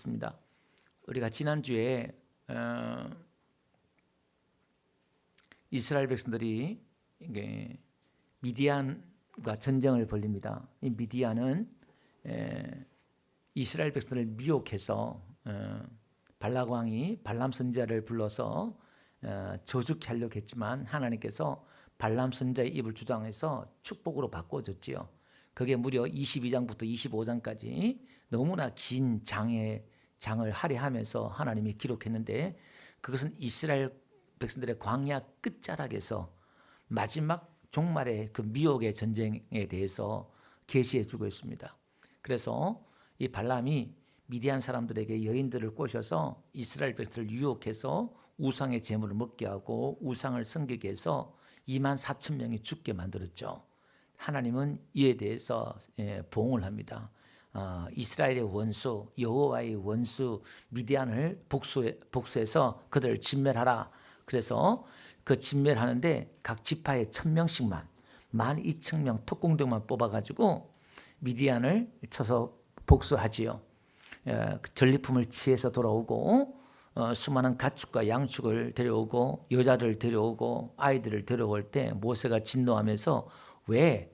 있습니다. 우리가 지난주에 이스라엘 백성들이 이게 미디안과 전쟁을 벌립니다. 이 미디안은 이스라엘 백성들을 미혹해서 발락 왕이 발람 선지자를 불러서 저주케 하려고 했지만 하나님께서 발람 선지자의 입을 주장해서 축복으로 바꿔줬지요. 그게 무려 22장부터 25장까지 너무나 긴 장을 할애하면서 하나님이 기록했는데, 그것은 이스라엘 백성들의 광야 끝자락에서 마지막 종말의 그 미혹의 전쟁에 대해서 계시해 주고 있습니다. 그래서 이 발람이 미디안 사람들에게 여인들을 꼬셔서 이스라엘 백성을 유혹해서 우상의 제물을 먹게 하고 우상을 섬기게 해서 24,000명이 죽게 만들었죠. 하나님은 이에 대해서 보응을 합니다. 이스라엘의 원수, 여호와의 원수 미디안을 복수해서 그들을 진멸하라. 그래서 그 진멸하는데 각 지파에 1,000명씩만 12,000명 특공대만 뽑아가지고 미디안을 쳐서 복수하지요. 전리품을 취해서 돌아오고 수많은 가축과 양축을 데려오고 여자를 데려오고 아이들을 데려올 때 모세가 진노하면서 왜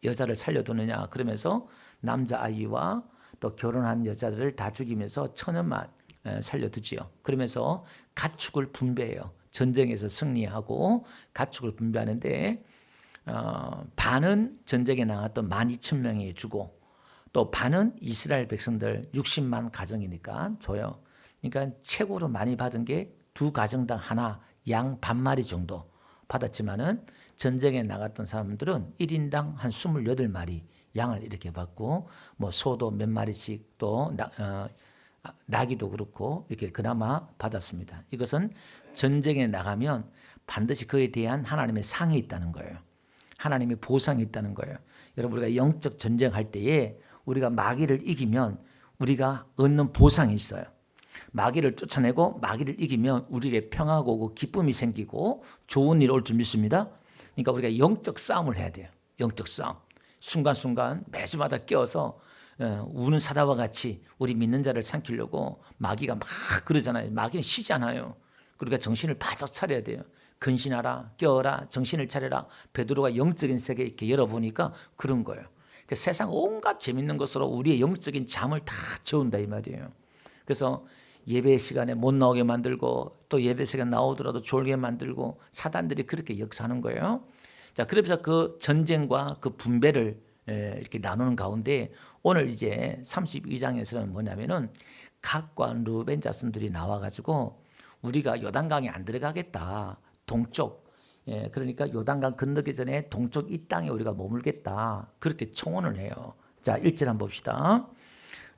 여자를 살려두느냐 그러면서 남자아이와 또 결혼한 여자들을 다 죽이면서 처녀만 살려두지요. 그러면서 가축을 분배해요. 전쟁에서 승리하고 가축을 분배하는데 반은 전쟁에 나갔던 12,000명이 주고 또 반은 이스라엘 백성들 60만 가정이니까 줘요. 그러니까 최고로 많이 받은 게 두 가정당 하나, 양 반마리 정도 받았지만은 전쟁에 나갔던 사람들은 1인당 한 28마리 양을 이렇게 받고 뭐 소도 몇 마리씩 또 나귀도 그렇고 이렇게 그나마 받았습니다. 이것은 전쟁에 나가면 반드시 그에 대한 하나님의 상이 있다는 거예요. 하나님의 보상이 있다는 거예요. 여러분, 우리가 영적 전쟁할 때에 우리가 마귀를 이기면 우리가 얻는 보상이 있어요. 마귀를 쫓아내고 마귀를 이기면 우리에게 평화가 오고 기쁨이 생기고 좋은 일 올 줄 믿습니다. 그러니까 우리가 영적 싸움을 해야 돼요. 영적 싸움. 순간순간 매주마다 깨어서 우는 사자와 같이 우리 믿는 자를 삼키려고 마귀가 막 그러잖아요. 마귀는 쉬지 않아요. 그러니까 정신을 바짝 차려야 돼요. 근신하라, 깨어라, 정신을 차려라. 베드로가 영적인 세계 이렇게 열어보니까 그런 거예요. 그러니까 세상 온갖 재밌는 것으로 우리의 영적인 잠을 다 재운다 이 말이에요. 그래서 예배 시간에 못 나오게 만들고 또 예배 시간 나오더라도 졸게 만들고 사단들이 그렇게 역사하는 거예요. 자, 그러면서 그 전쟁과 그 분배를 이렇게 나누는 가운데 오늘 이제 32장에서는 뭐냐면은 갓과 르벤 자손들이 나와가지고 우리가 요단강에 안 들어가겠다. 동쪽. 그러니까 요단강 건너기 전에 동쪽 이 땅에 우리가 머물겠다. 그렇게 청혼을 해요. 자, 1절 한번 봅시다.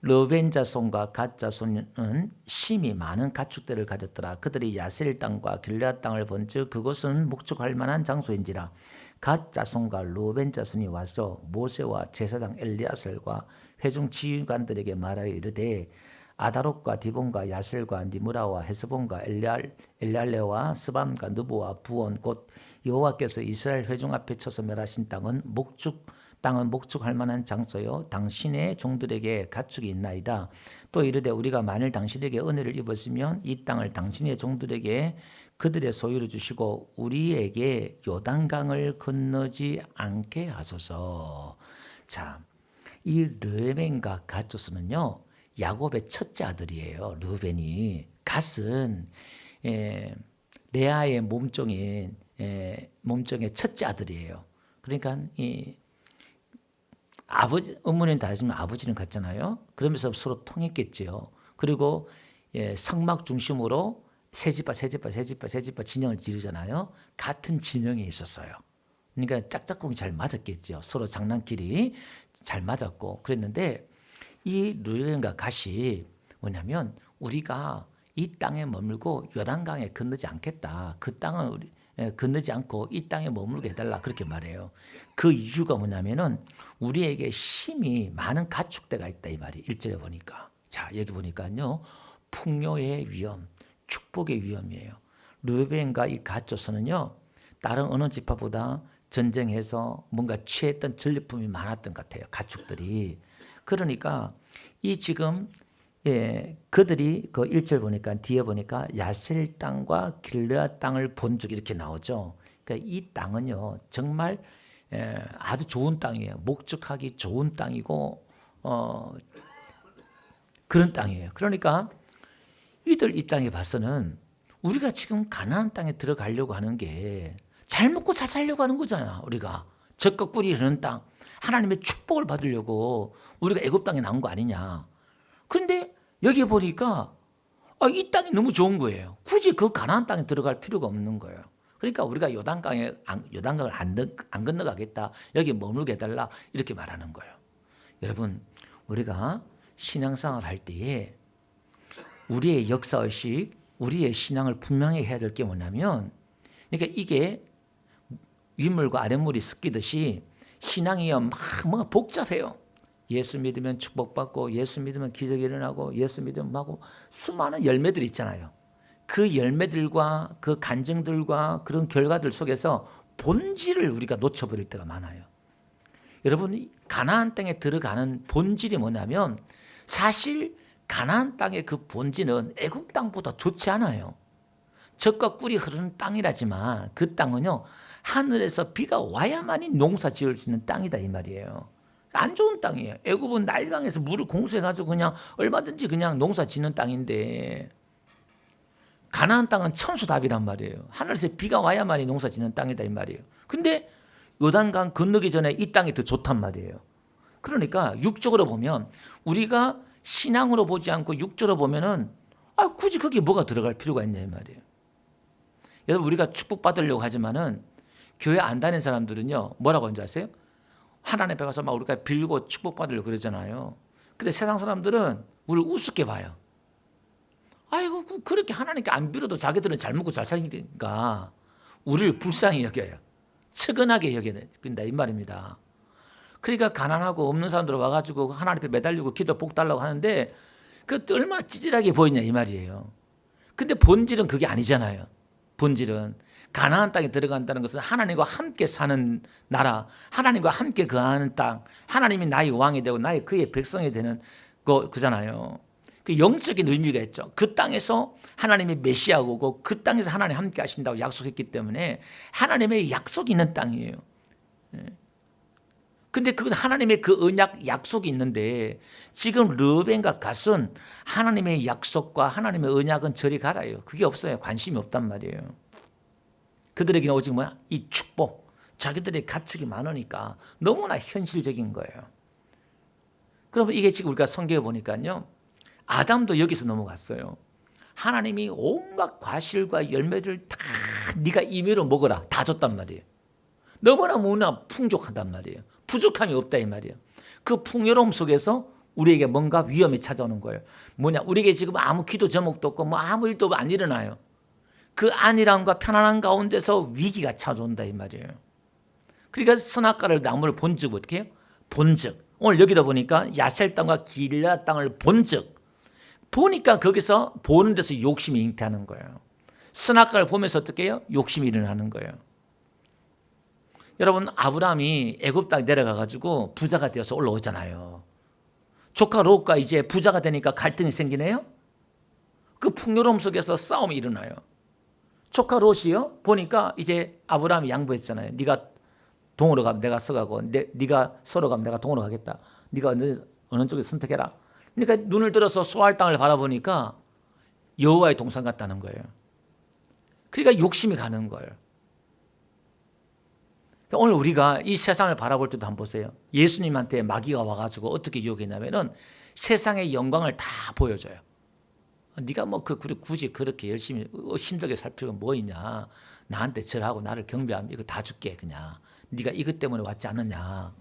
르벤 자손과 갓 자손은 심히 많은 가축들을 가졌더라. 그들이 야셀 땅과 길르앗 땅을 본즉 그곳은 목축할 만한 장소인지라. 갓 자손과 르벤 자손이 와서 모세와 제사장 엘리야셀과 회중 지휘관들에게 말하여 이르되 아다롯과 디본과 야셀과 니므라와 헤스본과 엘랄레와 스밤과 느보와 부온 곧 여호와께서 이스라엘 회중 앞에 쳐서 멸하신 땅은 목축할 만한 장소요 당신의 종들에게 가축이 있나이다. 또 이르되 우리가 만일 당신에게 은혜를 입었으면 이 땅을 당신의 종들에게 그들의 소유로 주시고 우리에게 요단강을 건너지 않게 하소서. 자, 이 르벤과 갓조스는요 야곱의 첫째 아들이에요. 르벤이. 갓은 레아의 몸종의 첫째 아들이에요. 그러니까 이 아버지 어머니는 다르지만 아버지는 같잖아요. 그러면서 서로 통했겠지요. 그리고 성막 중심으로 세 집파 진영을 지르잖아요. 같은 진영에 있었어요. 그러니까 짝짝꿍이 잘 맞았겠죠. 서로 장난끼리 잘 맞았고 그랬는데 이 르벤과 갓이 뭐냐면 우리가 이 땅에 머물고 요단강에 건너지 않겠다. 그 땅은 건너지 않고 이 땅에 머물게 해달라 그렇게 말해요. 그 이유가 뭐냐면은 우리에게 심히 많은 가축대가 있다 이 말이 1절에 보니까. 자, 여기 보니까요 풍요의 위험, 축복의 위험이에요. 르벤과 이 갓조선은요 다른 어느 지파보다 전쟁해서 뭔가 취했던 전리품이 많았던 것 같아요. 가축들이. 그러니까 이 지금 그들이 그 1절 보니까 뒤에 보니까 야셀 땅과 길르앗 땅을 본 적 이렇게 나오죠. 그러니까 이 땅은요 정말 아주 좋은 땅이에요. 목축하기 좋은 땅이고 그런 땅이에요. 그러니까 이들 입장에 봐서는 우리가 지금 가나안 땅에 들어가려고 하는 게 잘 먹고 잘 살려고 하는 거잖아. 우리가 젖과 꿀이 흐르는 땅, 하나님의 축복을 받으려고 우리가 애굽 땅에 나온 거 아니냐. 그런데 여기 보니까 이 땅이 너무 좋은 거예요. 굳이 그 가나안 땅에 들어갈 필요가 없는 거예요. 그러니까 우리가 요단강을 안 건너가겠다. 여기 머물게 해달라. 이렇게 말하는 거예요. 여러분, 우리가 신앙생활 할 때에 우리의 역사의식, 우리의 신앙을 분명히 해야 될 게 뭐냐면, 그러니까 이게 윗물과 아랫물이 섞이듯이 신앙이요 막 뭔가 복잡해요. 예수 믿으면 축복받고, 예수 믿으면 기적이 일어나고, 예수 믿으면 하고 수많은 열매들이 있잖아요. 그 열매들과 그 간증들과 그런 결과들 속에서 본질을 우리가 놓쳐버릴 때가 많아요. 여러분, 가나안 땅에 들어가는 본질이 뭐냐면 사실 가나안 땅의 그 본질은 애굽 땅보다 좋지 않아요. 젖과 꿀이 흐르는 땅이라지만 그 땅은요 하늘에서 비가 와야만이 농사 지을 수 있는 땅이다 이 말이에요. 안 좋은 땅이에요. 애굽은 나일강에서 물을 공수해가지고 그냥 얼마든지 그냥 농사 짓는 땅인데 가나안 땅은 천수답이란 말이에요. 하늘에서 비가 와야만이 농사 짓는 땅이다 이 말이에요. 근데 요단강 건너기 전에 이 땅이 더 좋단 말이에요. 그러니까 육적으로 보면 우리가 신앙으로 보지 않고 육적으로 보면은 굳이 거기에 뭐가 들어갈 필요가 있냐 이 말이에요. 여러분, 우리가 축복받으려고 하지만은 교회 안 다니는 사람들은요 뭐라고 하는지 아세요? 하나님 앞에 가서 막 우리가 빌고 축복받으려고 그러잖아요. 근데 세상 사람들은 우리를 우습게 봐요. 아이고 그렇게 하나님께 안 빌어도 자기들은 잘 먹고 잘 사니까 우리를 불쌍히 여겨요. 측은하게 여겨야 된다 이 말입니다. 그러니까 가난하고 없는 사람들 와가지고 하나님 앞에 매달리고 기도 복 달라고 하는데 그것도 얼마나 찌질하게 보이냐 이 말이에요. 근데 본질은 그게 아니잖아요. 본질은 가나안 땅에 들어간다는 것은 하나님과 함께 사는 나라, 하나님과 함께 거하는 땅, 하나님이 나의 왕이 되고 나의 그의 백성이 되는 그잖아요. 그 영적인 의미가 있죠. 그 땅에서 하나님의 메시아가 오고 그 땅에서 하나님 함께 하신다고 약속했기 때문에 하나님의 약속이 있는 땅이에요. 근데 그건 하나님의 그 언약 약속이 있는데 지금 르벤과 갓은 하나님의 약속과 하나님의 언약은 저리 가라요. 그게 없어요. 관심이 없단 말이에요. 그들에게는 오직 뭐야? 이 축복. 자기들의 가축이 많으니까 너무나 현실적인 거예요. 그러면 이게 지금 우리가 성경에 보니까요. 아담도 여기서 넘어갔어요. 하나님이 온갖 과실과 열매를 다 네가 임의로 먹어라. 다 줬단 말이에요. 너무나 풍족하단 말이에요. 부족함이 없다 이 말이에요. 그 풍요로움 속에서 우리에게 뭔가 위험이 찾아오는 거예요. 뭐냐? 우리에게 지금 아무 기도 제목도 없고 뭐 아무 일도 안 일어나요. 그 안일함과 편안한 가운데서 위기가 찾아온다 이 말이에요. 그러니까 선악과를 나무를 본즉 어떻게 해요? 본즉. 오늘 여기다 보니까 야셀 땅과 길라 땅을 본즉. 보니까 거기서 보는 데서 욕심이 잉태하는 거예요. 선악과를 보면서 어떻게 해요? 욕심이 일어나는 거예요. 여러분, 아브라함이 애굽 땅에 내려가가지고 부자가 되어서 올라오잖아요. 조카 롯과 이제 부자가 되니까 갈등이 생기네요. 그 풍요로움 속에서 싸움이 일어나요. 조카 롯이요 보니까 이제 아브라함이 양보했잖아요. 네가 동으로 가면 내가 서가고 네가 서로 가면 내가 동으로 가겠다. 네가 어느 쪽에 선택해라. 그러니까 눈을 들어서 소알 땅을 바라보니까 여호와의 동산 같다는 거예요. 그러니까 욕심이 가는 거예요. 오늘 우리가 이 세상을 바라볼 때도 한번 보세요. 예수님한테 마귀가 와가지고 어떻게 유혹했냐면은 세상의 영광을 다 보여줘요. 네가 뭐 굳이 그렇게 열심히 힘들게 살 필요가 뭐 있냐. 나한테 절하고 나를 경배하면 이거 다 줄게 그냥. 네가 이것 때문에 왔지 않느냐.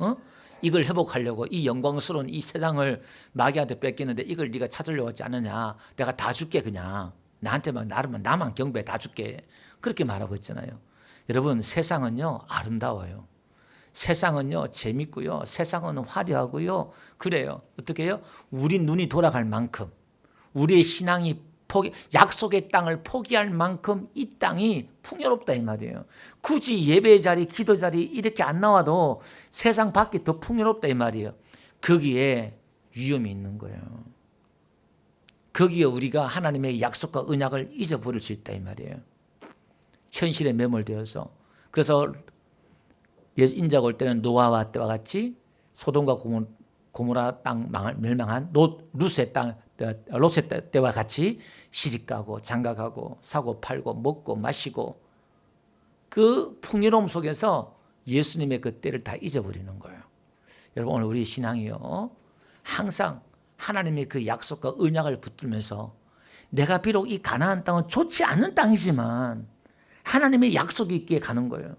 이걸 회복하려고 이 영광스러운 이 세상을 마귀한테 뺏기는데 이걸 네가 찾으려고 왔지 않느냐. 내가 다 줄게 그냥. 나한테만 나만 경배 다 줄게. 그렇게 말하고 있잖아요. 여러분, 세상은요 아름다워요. 세상은요 재밌고요. 세상은 화려하고요. 그래요. 어떻게 해요? 우리 눈이 돌아갈 만큼 우리의 신앙이 약속의 땅을 포기할 만큼 이 땅이 풍요롭다 이 말이에요. 굳이 예배 자리, 기도 자리 이렇게 안 나와도 세상 밖이 더 풍요롭다 이 말이에요. 거기에 위험이 있는 거예요. 거기에 우리가 하나님의 약속과 언약을 잊어버릴 수 있다 이 말이에요. 현실에 매몰되어서. 그래서 인자가 올 때는 노아와 때와 같이 소돔과 고모라 땅 멸망한 롯의 때와 같이 시집가고 장가가고 사고 팔고 먹고 마시고 그 풍요로움 속에서 예수님의 그 때를 다 잊어버리는 거예요. 여러분 오늘 우리 신앙이요 항상 하나님의 그 약속과 언약을 붙들면서 내가 비록 이 가나안 땅은 좋지 않은 땅이지만 하나님의 약속이 있기에 가는 거예요.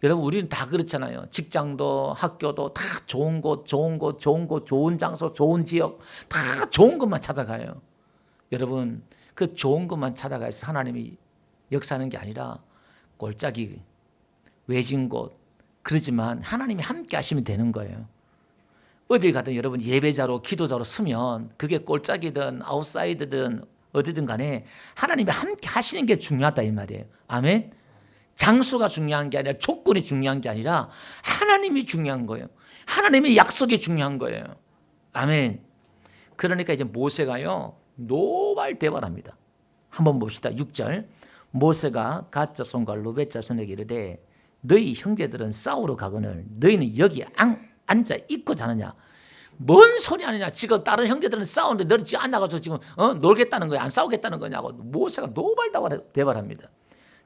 여러분 우리는 다 그렇잖아요. 직장도 학교도 다 좋은 곳, 좋은 장소, 좋은 지역 다 좋은 것만 찾아가요. 여러분 그 좋은 것만 찾아가서 하나님이 역사하는 게 아니라 골짜기, 외진 곳 그러지만 하나님이 함께 하시면 되는 거예요. 어딜 가든 여러분 예배자로 기도자로 서면 그게 골짜기든 아웃사이드든 어디든 간에 하나님이 함께 하시는 게 중요하다 이 말이에요. 아멘. 장소가 중요한 게 아니라 조건이 중요한 게 아니라 하나님이 중요한 거예요. 하나님의 약속이 중요한 거예요. 아멘. 그러니까 이제 모세가요 노발대발합니다. 한번 봅시다. 6절 모세가 갓 자손과 르벳 자손에게 이르되 너희 형제들은 싸우러 가거늘 너희는 여기 앉아 있고 자느냐. 뭔 소리 하느냐. 지금 다른 형제들은 싸우는데 너는 지금 안 나가서 지금 놀겠다는 거야. 안 싸우겠다는 거냐고 모세가 노발대발합니다.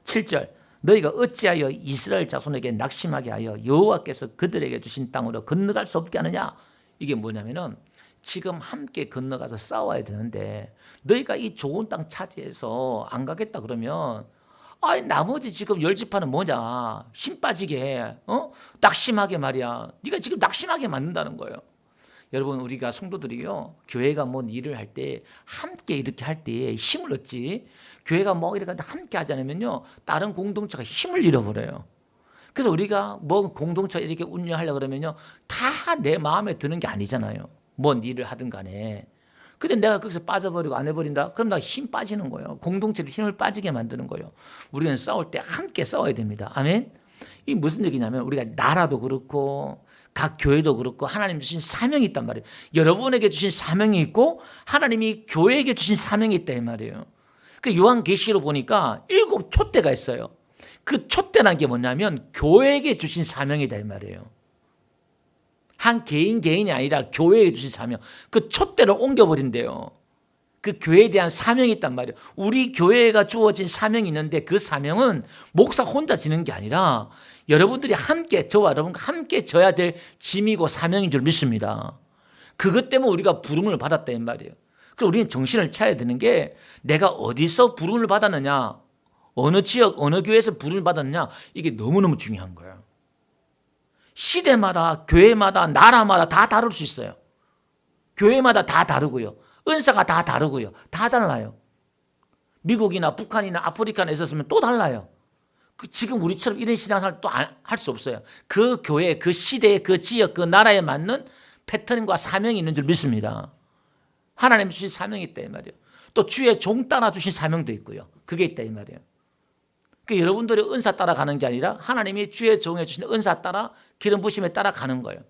7절 너희가 어찌하여 이스라엘 자손에게 낙심하게 하여 여호와께서 그들에게 주신 땅으로 건너갈 수 없게 하느냐. 이게 뭐냐면은 지금 함께 건너가서 싸워야 되는데 너희가 이 좋은 땅 차지해서 안 가겠다 그러면 아니 나머지 지금 10지파는 뭐냐. 힘 빠지게 낙심하게 말이야. 네가 지금 낙심하게 만든다는 거예요. 여러분 우리가 성도들이요 교회가 뭔 일을 할 때 함께 이렇게 할 때 힘을 얻지 교회가 뭐 이렇게 함께 하지 않으면요 다른 공동체가 힘을 잃어버려요. 그래서 우리가 뭐 공동체 이렇게 운영하려고 그러면요 다 내 마음에 드는 게 아니잖아요. 뭔 일을 하든 간에. 근데 내가 거기서 빠져버리고 안 해버린다? 그럼 나 힘 빠지는 거예요. 공동체를 힘을 빠지게 만드는 거예요. 우리는 싸울 때 함께 싸워야 됩니다. 아멘. 이 무슨 얘기냐면 우리가 나라도 그렇고 각 교회도 그렇고 하나님 주신 사명이 있단 말이에요. 여러분에게 주신 사명이 있고 하나님이 교회에게 주신 사명이 있다 이 말이에요. 그 요한계시로 보니까 7 촛대가 있어요. 그 촛대라는 게 뭐냐면 교회에게 주신 사명이다 이 말이에요. 한 개인이 아니라 교회에 주신 사명. 그 촛대를 옮겨버린대요. 그 교회에 대한 사명이 있단 말이에요. 우리 교회가 주어진 사명이 있는데 그 사명은 목사 혼자 지는 게 아니라 여러분들이 함께 저와 여러분과 함께 져야 될 짐이고 사명인 줄 믿습니다. 그것 때문에 우리가 부름을 받았다 이 말이에요. 그래서 우리는 정신을 차려야 되는 게 내가 어디서 부름을 받았느냐 어느 지역 어느 교회에서 부름을 받았느냐 이게 너무너무 중요한 거예요. 시대마다 교회마다 나라마다 다 다를 수 있어요. 교회마다 다 다르고요. 은사가 다 다르고요. 다 달라요. 미국이나 북한이나 아프리카나 있었으면 또 달라요. 지금 우리처럼 이런 신앙생활 또 할 수 없어요. 그 교회, 그 시대, 그 지역, 그 나라에 맞는 패턴과 사명이 있는 줄 믿습니다. 하나님 주신 사명이 있다 이 말이에요. 또 주의 종 따라 주신 사명도 있고요. 그게 있다 이 말이에요. 그러니까 여러분들이 은사 따라가는 게 아니라 하나님이 주의 종에 주신 은사 따라 기름 부심에 따라가는 거예요.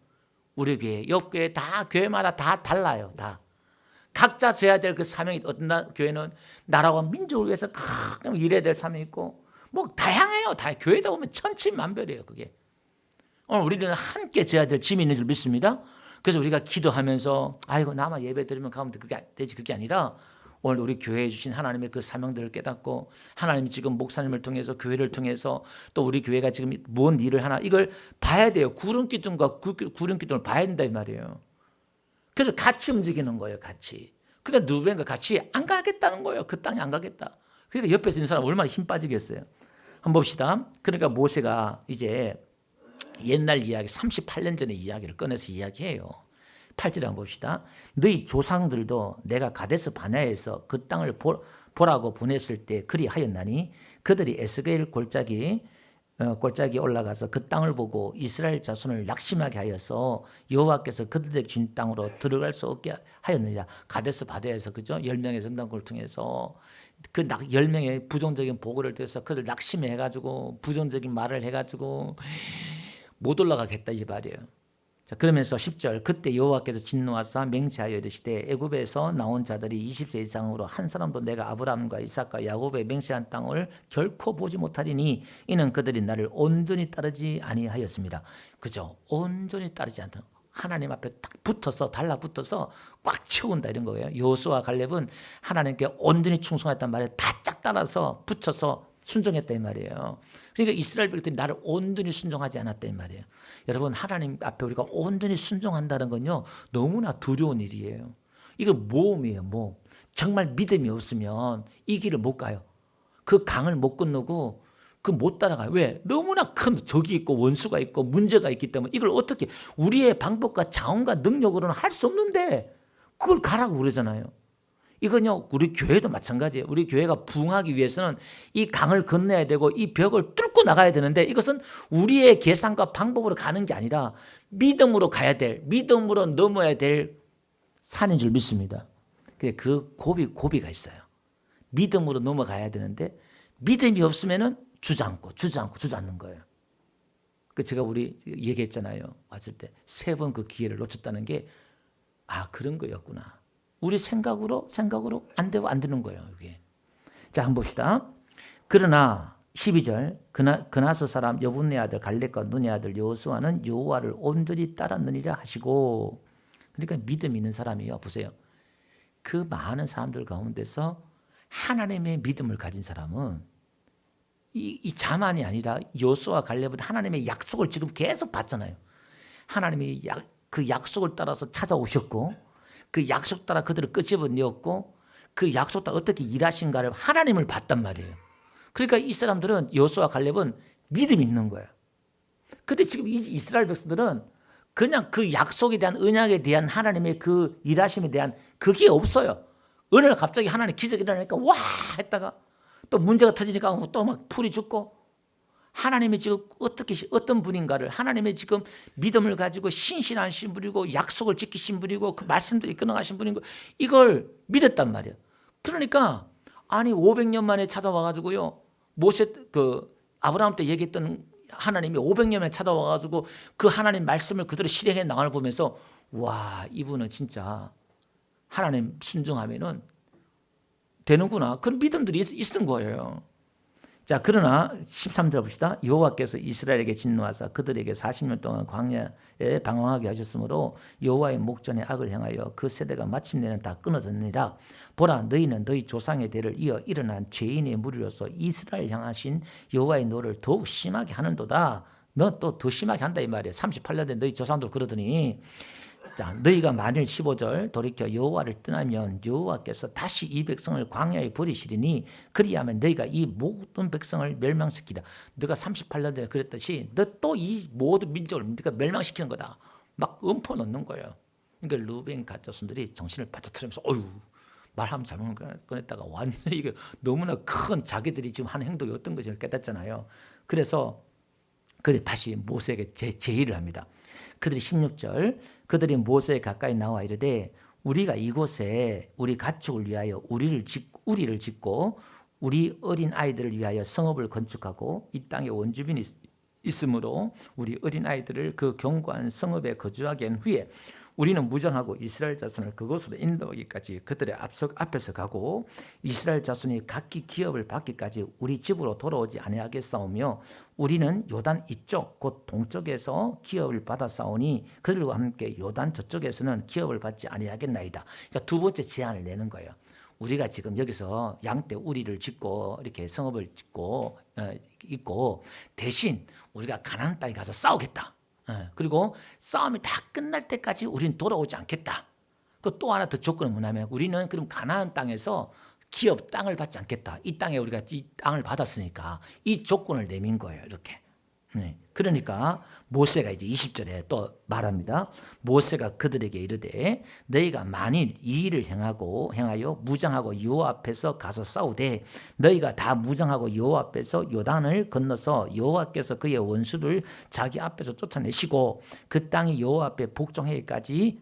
우리 교회, 옆 교회 다 교회마다 다 달라요. 다. 각자 져야 될 그 사명이 어떤 교회는 나라와 민족을 위해서 일해야 될 사명이 있고 뭐 다양해요. 다 교회다 보면 천지만별이에요. 그게. 오늘 우리는 함께 져야 될 짐이 있는 줄 믿습니다. 그래서 우리가 기도하면서 아이고 나만 예배 드리면 가면 되지 그게 아니라 오늘 우리 교회에 주신 하나님의 그 사명들을 깨닫고 하나님이 지금 목사님을 통해서 교회를 통해서 또 우리 교회가 지금 뭔 일을 하나 이걸 봐야 돼요. 구름기둥과 구름기둥을 봐야 된다 이 말이에요. 그래서 같이 움직이는 거예요. 같이. 근데 누구인가 같이 안 가겠다는 거예요. 그 땅에 안 가겠다. 그러니까 옆에서 있는 사람 얼마나 힘 빠지겠어요. 한번 봅시다. 그러니까 모세가 이제 옛날 이야기 38년 전의 이야기를 꺼내서 이야기해요. 8절에 한번 봅시다. 너희 조상들도 내가 가데스 바네아에서 그 땅을 보라고 보냈을 때 그리하였나니 그들이 에스겔 골짜기 올라가서 그 땅을 보고 이스라엘 자손을 낙심하게 하여서 여호와께서 그들에게 준 땅으로 들어갈 수 없게 하였느니라. 가데스 바네아에서 그죠? 10명의 전당을 통해서 그 10명의 부정적인 보고를 통해서 그들 낙심해 가지고 부정적인 말을 해 가지고 못 올라가겠다 이 말이에요. 자, 그러면서 10절 그때 여호와께서 진노하사 맹세하여 이르시되 애굽에서 나온 자들이 20세 이상으로 한 사람도 내가 아브라함과 이삭과 야곱의 맹세한 땅을 결코 보지 못하리니 이는 그들이 나를 온전히 따르지 아니하였습니다. 그죠? 온전히 따르지 않다. 하나님 앞에 딱 붙어서 달라붙어서 꽉 채운다 이런 거예요. 여호수아 갈렙은 하나님께 온전히 충성했단 말이에요. 바짝 따라서 붙여서 순종했다 이 말이에요. 그러니까 이스라엘 백성들이 나를 온전히 순종하지 않았다 이 말이에요. 여러분 하나님 앞에 우리가 온전히 순종한다는 건요 너무나 두려운 일이에요. 이거 모험이에요. 모험. 정말 믿음이 없으면 이 길을 못 가요. 그 강을 못 건너고 그 못 따라가요. 왜? 너무나 큰 적이 있고 원수가 있고 문제가 있기 때문에 이걸 어떻게 우리의 방법과 자원과 능력으로는 할 수 없는데 그걸 가라고 그러잖아요. 이건요 우리 교회도 마찬가지예요. 우리 교회가 부흥하기 위해서는 이 강을 건너야 되고 이 벽을 뚫고 나가야 되는데 이것은 우리의 계산과 방법으로 가는 게 아니라 믿음으로 가야 될, 믿음으로 넘어야 될 산인 줄 믿습니다. 그 고비가 있어요. 믿음으로 넘어가야 되는데 믿음이 없으면은 주저앉는 거예요. 제가 우리 얘기했잖아요. 왔을 때 3번 그 기회를 놓쳤다는 게 그런 거였구나. 우리 생각으로 안 되고 안 되는 거예요. 이게. 자, 한번 봅시다. 그러나 12절 그나서 사람 여분네 아들 갈렙과 눈의 아들 여호수아는 여호와를 온전히 따랐느니라 하시고, 그러니까 믿음 있는 사람이에요. 보세요. 그 많은 사람들 가운데서 하나님의 믿음을 가진 사람은 이 자만이 아니라 여호수아 갈렙은 하나님의 약속을 지금 계속 받잖아요. 하나님이 그 약속을 따라서 찾아오셨고 그 약속 따라 그들을 끄집어내었고 그 약속 따라 어떻게 일하신가를 하나님을 봤단 말이에요. 그러니까 이 사람들은 여호수아 갈렙은 믿음이 있는 거예요. 근데 지금 이스라엘 백성들은 그냥 그 약속에 대한 언약에 대한 하나님의 그 일하심에 대한 그게 없어요. 어느 날 갑자기 하나님 기적이 일어나니까 와 했다가 또 문제가 터지니까 또 막 풀이 죽고, 하나님이 지금 어떤 분인가를 하나님의 지금 믿음을 가지고 신실하신 분이고 약속을 지키신 분이고 그 말씀도 이끌어가신 분이고 이걸 믿었단 말이에요. 그러니까 500년 만에 찾아와가지고요 모세 아브라함 때 얘기했던 하나님이 500년 만에 찾아와가지고 그 하나님 말씀을 그대로 실행해 나가는 보면서 와 이분은 진짜 하나님 순종하면은 되는구나. 그런 믿음들이 있었던 거예요. 자, 그러나 13절 봅시다. 여호와께서 이스라엘에게 진노하사 그들에게 40년 동안 광야에 방황하게 하셨으므로 여호와의 목전에 악을 행하여 그 세대가 마침내는 다 끊어졌느니라. 보라, 너희는 너희 조상의 대를 이어 일어난 죄인의 무리로서 이스라엘 향하신 여호와의 노를 더욱 심하게 하는도다. 너 또 더 심하게 한다 이 말이에요. 38년 된 너희 조상들 그러더니, 자, 너희가 만일 15절 돌이켜 여호와를 떠나면 여호와께서 다시 이 백성을 광야에 버리시리니 그리하면 너희가 이 모든 백성을 멸망시키라. 너가 38년 전에 그랬듯이 너 또 이 모든 민족을 네가 멸망시키는 거다. 막 엎어 놓는 거예요. 그러니까 루벤 갓 자손들이 정신을 바짝 틀면서 말하면 잘못 꺼냈다가 완전히 이게 너무나 큰 자기들이 지금 하는 행동이 어떤 것인지 깨닫잖아요. 그래서 그들이 다시 모세에게 제의를 합니다. 그들이 16절 그들이 모세에 가까이 나와 이르되 우리가 이곳에 우리 가축을 위하여 우리를 짓고 우리 어린 아이들을 위하여 성읍을 건축하고 이 땅에 원주민이 있으므로 우리 어린 아이들을 그 견고한 성읍에 거주하게 한 후에 우리는 무장하고 이스라엘 자손을 그곳으로 인도하기까지 그들의 앞에서 가고 이스라엘 자손이 각기 기업을 받기까지 우리 집으로 돌아오지 아니하겠사오며 우리는 요단 이쪽 곧 동쪽에서 기업을 받아 싸우니 그들과 함께 요단 저쪽에서는 기업을 받지 아니하겠나이다. 그러니까 두 번째 제안을 내는 거예요. 우리가 지금 여기서 양떼 우리를 짓고 이렇게 성읍을 짓고 있고 대신 우리가 가나안 땅에 가서 싸우겠다. 그리고 싸움이 다 끝날 때까지 우리는 돌아오지 않겠다. 또 하나 더 조건은 뭐냐면 우리는 그럼 가나안 땅에서 기업 땅을 받지 않겠다. 이 땅에 우리가 이 땅을 받았으니까 이 조건을 내민 거예요. 이렇게. 그러니까 모세가 이제 20절에 또 말합니다. 모세가 그들에게 이르되 너희가 만일 이 일을 행하여 무장하고 여호와 앞에서 가서 싸우되 너희가 다 무장하고 여호와 앞에서 요단을 건너서 여호와께서 그의 원수를 자기 앞에서 쫓아내시고 그 땅이 여호와 앞에 복종하기까지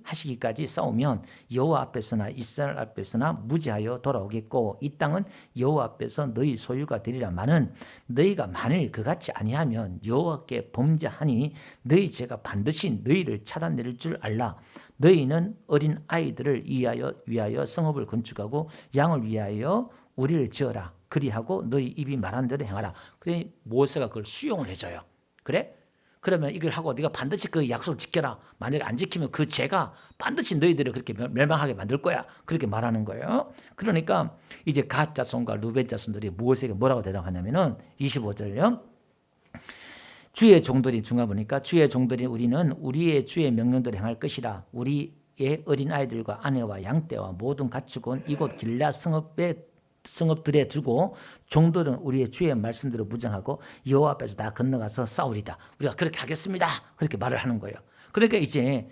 싸우면 여호와 앞에서나 이스라엘 앞에서나 무지하여 돌아오겠고 이 땅은 여호와 앞에서 너희 소유가 되리라마는 너희가 만일 그같이 아니하면 여호와께 함께 범죄하니 너희 죄가 반드시 너희를 찾아낼 줄 알라. 너희는 어린 아이들을 위하여 성읍을 건축하고 양을 위하여 우리를 지어라. 그리하고 너희 입이 말한 대로 행하라. 그래 모세가 그걸 수용을 해줘요. 그래? 그러면 이걸 하고 네가 반드시 그 약속을 지켜라. 만약에 안 지키면 그 죄가 반드시 너희들을 그렇게 멸망하게 만들 거야. 그렇게 말하는 거예요. 그러니까 이제 갓 자손과 루벤 자손들이 모세에게 뭐라고 대답하냐면은 25절요. 주의 종들이 중간 보니까 주의 종들이 우리는 우리의 주의 명령대로 행할 것이라. 우리의 어린 아이들과 아내와 양떼와 모든 가축은 이곳 길라 성읍들에 두고 종들은 우리의 주의 말씀대로 무장하고 여호와 앞에서 다 건너가서 싸우리다. 우리가 그렇게 하겠습니다. 그렇게 말을 하는 거예요. 그러니까 이제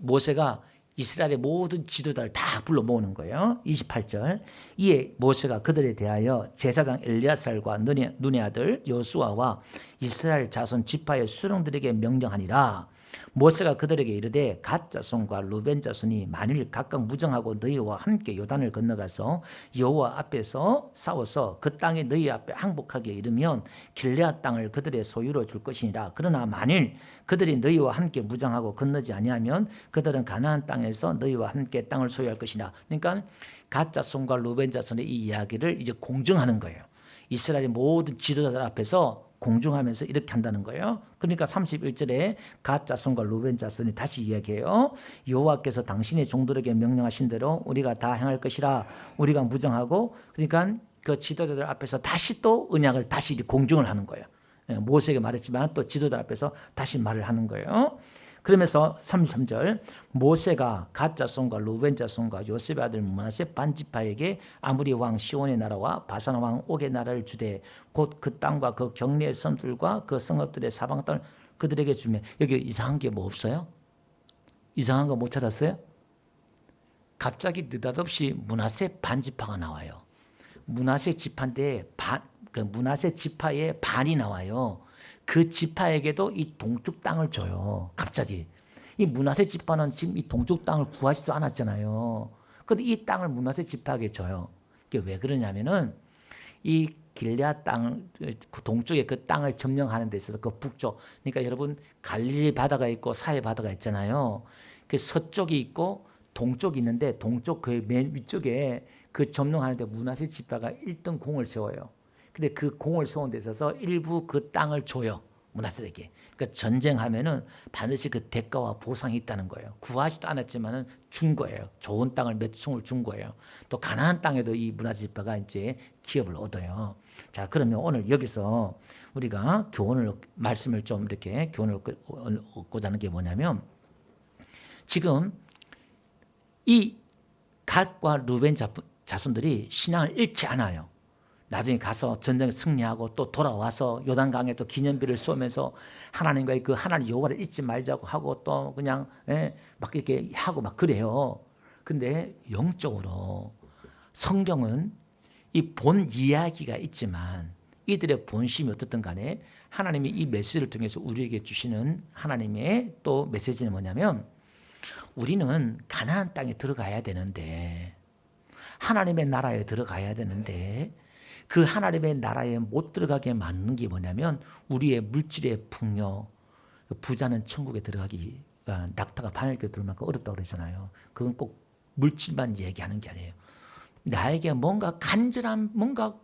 모세가 이스라엘의 모든 지도자를 다 불러 모으는 거예요. 28절. 이에 모세가 그들에 대하여 제사장 엘리야살과 눈의 아들 여수아와 이스라엘 자손 지파의 수령들에게 명령하니라. 모세가 그들에게 이르되 갓 자손과 루벤 자손이 만일 각각 무정하고 너희와 함께 요단을 건너가서 여호와 앞에서 싸워서 그 땅에 너희 앞에 항복하게 이르면 길르앗 땅을 그들의 소유로 줄 것이니라. 그러나 만일 그들이 너희와 함께 무장하고 건너지 아니하면 그들은 가나안 땅에서 너희와 함께 땅을 소유할 것이라. 그러니까 갓 자손과 루벤 자손의 이 이야기를 이제 공정하는 거예요. 이스라엘의 모든 지도자들 앞에서 공중하면서 이렇게 한다는 거예요. 그러니까 31절에 갓 자손과 루벤 자손이 다시 이야기해요. 여호와께서 당신의 종들에게 명령하신 대로 우리가 다 행할 것이라. 우리가 무정하고, 그러니까 그 지도자들 앞에서 다시 또 언약을 다시 공증을 하는 거예요. 모세에게 말했지만 또 지도자 앞에서 다시 말을 하는 거예요. 그러면서 33절 모세가 갓 자손과 루벤 자손과 요셉의 아들 므낫세 반지파에게 아무리 왕 시온의 나라와 바산 왕 옥의 나라를 주되 곧 그 땅과 그 경내의 섬들과 그 성읍들의 사방 땅을 그들에게 주면, 여기 이상한 게 뭐 없어요? 이상한 거 못 찾았어요? 갑자기 느닷없이 므낫세 반지파가 나와요. 므낫세 지파인데 그 므낫세 지파의 반이 나와요. 그 지파에게도 이 동쪽 땅을 줘요. 갑자기. 이 므낫세 지파는 지금 이 동쪽 땅을 구하지도 않았잖아요. 그런데 이 땅을 므낫세 지파에게 줘요. 이게 왜 그러냐면은 이 길르앗 땅, 동쪽에 그 땅을 점령하는 데 있어서 그 북쪽, 그러니까 여러분 갈릴리 바다가 있고 사해 바다가 있잖아요. 그 서쪽이 있고 동쪽이 있는데 동쪽 그 맨 위쪽에 그 점령하는 데 므낫세 지파가 1등 공을 세워요. 근데 그 공을 세운 데 있어서 일부 그 땅을 줘요. 므낫세에게. 그러니까 전쟁하면은 반드시 그 대가와 보상이 있다는 거예요. 구하지도 않았지만은 준 거예요. 좋은 땅을 몇 총을 준 거예요. 또 가나안 땅에도 이 므낫세 지파가 이제 기업을 얻어요. 자, 그러면 오늘 여기서 우리가 말씀을 좀 이렇게 교훈을 얻고자 하는 게 뭐냐면, 지금 이 갓과 루벤 자손들이 신앙을 잃지 않아요. 나중에 가서 전쟁에 승리하고 또 돌아와서 요단강에 또 기념비를 쏘면서 하나님과의 그 하나님 여호와를 잊지 말자고 하고 또 그냥 막 이렇게 하고 막 그래요. 근데 영적으로 성경은 이 본 이야기가 있지만 이들의 본심이 어떻든 간에 하나님이 이 메시지를 통해서 우리에게 주시는 하나님의 또 메시지는 뭐냐면, 우리는 가나안 땅에 들어가야 되는데, 하나님의 나라에 들어가야 되는데, 그 하나님의 나라에 못 들어가게 만드는 게 뭐냐면 우리의 물질의 풍요. 부자는 천국에 들어가기가 낙타가 바늘겨 들 만큼 어렵다고 그러잖아요. 그건 꼭 물질만 얘기하는 게 아니에요. 나에게 뭔가 간절한, 뭔가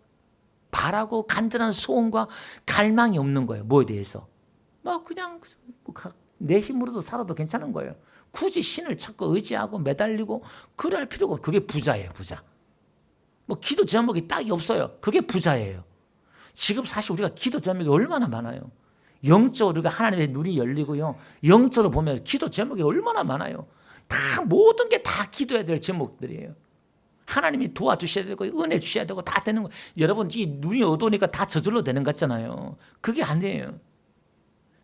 바라고 간절한 소원과 갈망이 없는 거예요. 뭐에 대해서. 그냥 내 힘으로도 살아도 괜찮은 거예요. 굳이 신을 찾고 의지하고 매달리고 그럴 필요가 없고, 그게 부자예요. 부자. 기도 제목이 딱이 없어요. 그게 부자예요. 지금 사실 우리가 기도 제목이 얼마나 많아요. 영적으로 우리가 하나님의 눈이 열리고요. 영적으로 보면 기도 제목이 얼마나 많아요. 다 모든 게 다 기도해야 될 제목들이에요. 하나님이 도와주셔야 되고 은혜 주셔야 되고 다 되는 거예요. 여러분 이 눈이 어두우니까 다 저절로 되는 것 같잖아요. 그게 아니에요.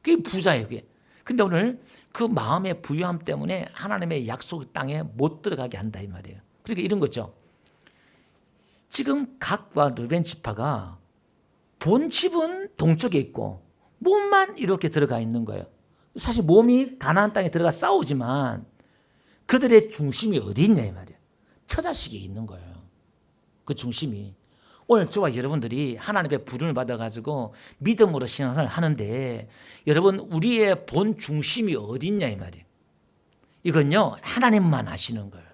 그게 부자예요. 그게. 근데 오늘 그 마음의 부유함 때문에 하나님의 약속 땅에 못 들어가게 한다 이 말이에요. 그러니까 이런 거죠. 지금 갓과 루벤 지파가 본 집은 동쪽에 있고 몸만 이렇게 들어가 있는 거예요. 사실 몸이 가나안 땅에 들어가 싸우지만 그들의 중심이 어디 있냐 이 말이에요. 처자식에 있는 거예요. 그 중심이. 오늘 저와 여러분들이 하나님의 부름을 받아가지고 믿음으로 신앙을 하는데 여러분 우리의 본 중심이 어디 있냐 이 말이에요. 이건요 하나님만 아시는 거예요.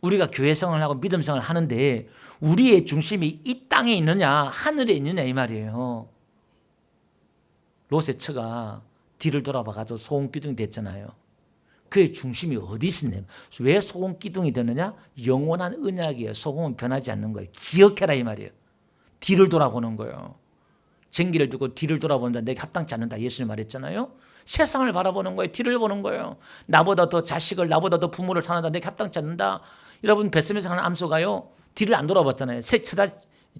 우리가 교회 생활을 하고 믿음 생활을 하는데 우리의 중심이 이 땅에 있느냐 하늘에 있느냐 이 말이에요. 롯의 처가 뒤를 돌아봐가지고 소금기둥이 됐잖아요. 그의 중심이 어디 있었냐. 왜 소금기둥이 되느냐? 영원한 언약이에요. 소금은 변하지 않는 거예요. 기억해라 이 말이에요. 뒤를 돌아보는 거예요. 쟁기를 두고 뒤를 돌아본다. 내게 합당치 않는다. 예수님 말했잖아요. 세상을 바라보는 거예요. 뒤를 보는 거예요. 나보다 더 자식을 나보다 더 부모를 사랑한다. 내게 합당치 않는다. 여러분 뱃속에서 하는 암소가요. 뒤를 안 돌아봤잖아요.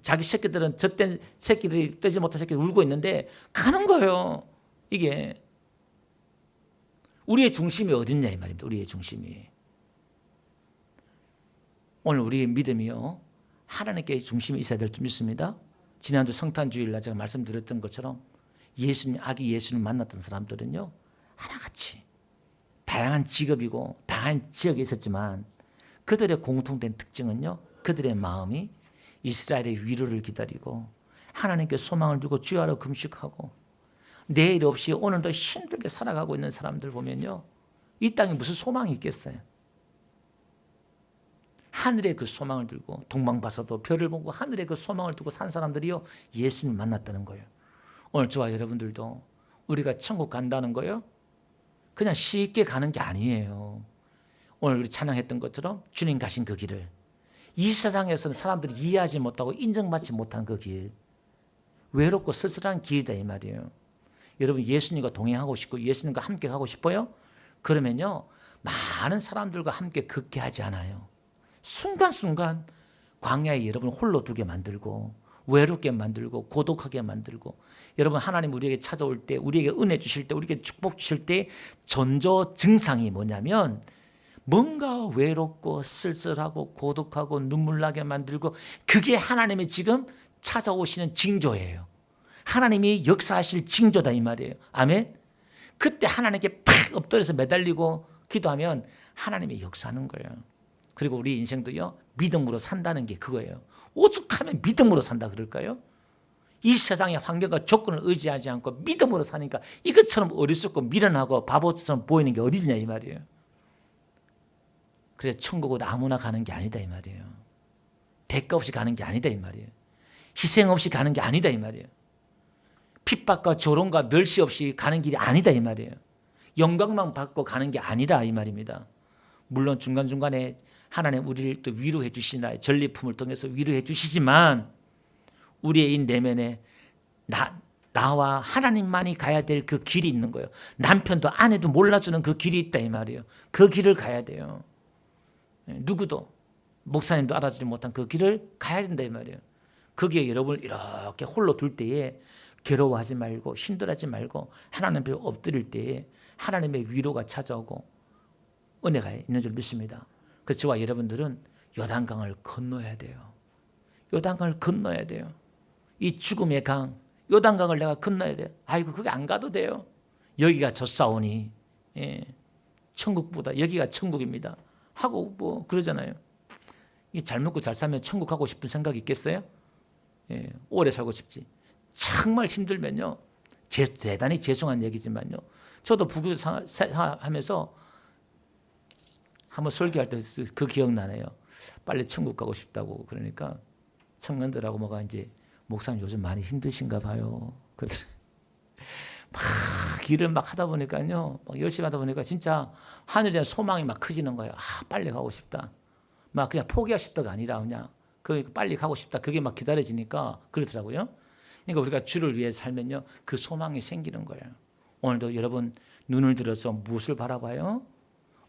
자기 새끼들은 젖된 새끼들이 떼지 못한 새끼들 울고 있는데 가는 거예요. 이게 우리의 중심이 어딨냐 이 말입니다. 우리의 중심이. 오늘 우리의 믿음이요. 하나님께 중심이 있어야 될 줄 믿습니다. 지난주 성탄주일날 제가 말씀드렸던 것처럼 아기 예수를 만났던 사람들은요. 하나같이 다양한 직업이고 다양한 지역에 있었지만 그들의 공통된 특징은요. 그들의 마음이 이스라엘의 위로를 기다리고 하나님께 소망을 두고 주야로 금식하고 내일 없이 오늘도 힘들게 살아가고 있는 사람들 보면요. 이 땅에 무슨 소망이 있겠어요. 하늘에 그 소망을 들고 동방바사도 별을 보고 하늘에 그 소망을 두고 산 사람들이요. 예수님 만났다는 거예요. 오늘 저와 여러분들도 우리가 천국 간다는 거예요. 그냥 쉽게 가는 게 아니에요. 오늘 우리 찬양했던 것처럼 주님 가신 그 길을 이 세상에서는 사람들이 이해하지 못하고 인정받지 못한 그 길 외롭고 쓸쓸한 길이다 이 말이에요. 여러분 예수님과 동행하고 싶고 예수님과 함께 가고 싶어요? 그러면요 많은 사람들과 함께 걷게 하지 않아요. 순간순간 광야에 여러분 홀로 두게 만들고 외롭게 만들고 고독하게 만들고 여러분 하나님 우리에게 찾아올 때 우리에게 은혜 주실 때 우리에게 축복 주실 때 전조 증상이 뭐냐면 뭔가 외롭고 쓸쓸하고 고독하고 눈물 나게 만들고 그게 하나님이 지금 찾아오시는 징조예요. 하나님이 역사하실 징조다 이 말이에요. 아멘. 그때 하나님께 팍 엎드려서 매달리고 기도하면 하나님이 역사하는 거예요. 그리고 우리 인생도요 믿음으로 산다는 게 그거예요. 오죽하면 믿음으로 산다 그럴까요? 이 세상의 환경과 조건을 의지하지 않고 믿음으로 사니까 이것처럼 어리석고 미련하고 바보처럼 보이는 게 어디냐 이 말이에요. 그래서 천국은 아무나 가는 게 아니다 이 말이에요. 대가 없이 가는 게 아니다 이 말이에요. 희생 없이 가는 게 아니다 이 말이에요. 핍박과 조롱과 멸시 없이 가는 길이 아니다 이 말이에요. 영광만 받고 가는 게 아니라 이 말입니다. 물론 중간중간에 하나님 우리를 또 위로해 주시나 전리품을 통해서 위로해 주시지만 우리의 이 내면에 나와 하나님만이 가야 될 그 길이 있는 거예요. 남편도 아내도 몰라주는 그 길이 있다 이 말이에요. 그 길을 가야 돼요. 누구도 목사님도 알아주지 못한 그 길을 가야 된다 이 말이에요. 거기에 여러분을 이렇게 홀로 둘 때에 괴로워하지 말고 힘들어하지 말고 하나님 앞에 엎드릴 때에 하나님의 위로가 찾아오고 은혜가 있는 줄 믿습니다. 그래서 저와 여러분들은 요단강을 건너야 돼요. 요단강을 건너야 돼요. 이 죽음의 강 요단강을 내가 건너야 돼요. 아이고 그게 안 가도 돼요. 여기가 젖사오니 천국보다 여기가 천국입니다. 하고 뭐 그러잖아요. 잘 먹고 잘 살면 천국 가고 싶은 생각이 있겠어요? 오래 살고 싶지. 정말 힘들면요. 대단히 죄송한 얘기지만요. 저도 부교하면서 한번 설교할 때 그 기억나네요. 빨리 천국 가고 싶다고 그러니까 청년들하고 뭐가 이제 목사님 요즘 많이 힘드신가 봐요. 그러더라고요. 막 일을 막 하다 보니까요. 막 열심히 하다 보니까 진짜 하늘에 대한 소망이 막 커지는 거예요. 빨리 가고 싶다. 막 그냥 포기하고 싶다가 아니라 그냥 빨리 가고 싶다. 그게 막 기다려지니까 그러더라고요. 그러니까 우리가 주를 위해 살면요. 그 소망이 생기는 거예요. 오늘도 여러분 눈을 들어서 무엇을 바라봐요?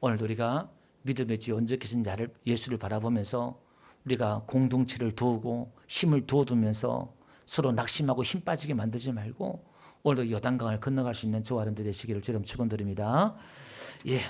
오늘도 우리가 믿음의 주 온전케신 자를 예수를 바라보면서 우리가 공동체를 도우고 힘을 도와두면서 서로 낙심하고 힘 빠지게 만들지 말고 오늘도 요단강을 건너갈 수 있는 저와 여러분들 되시기를 주님 축원드립니다. 예.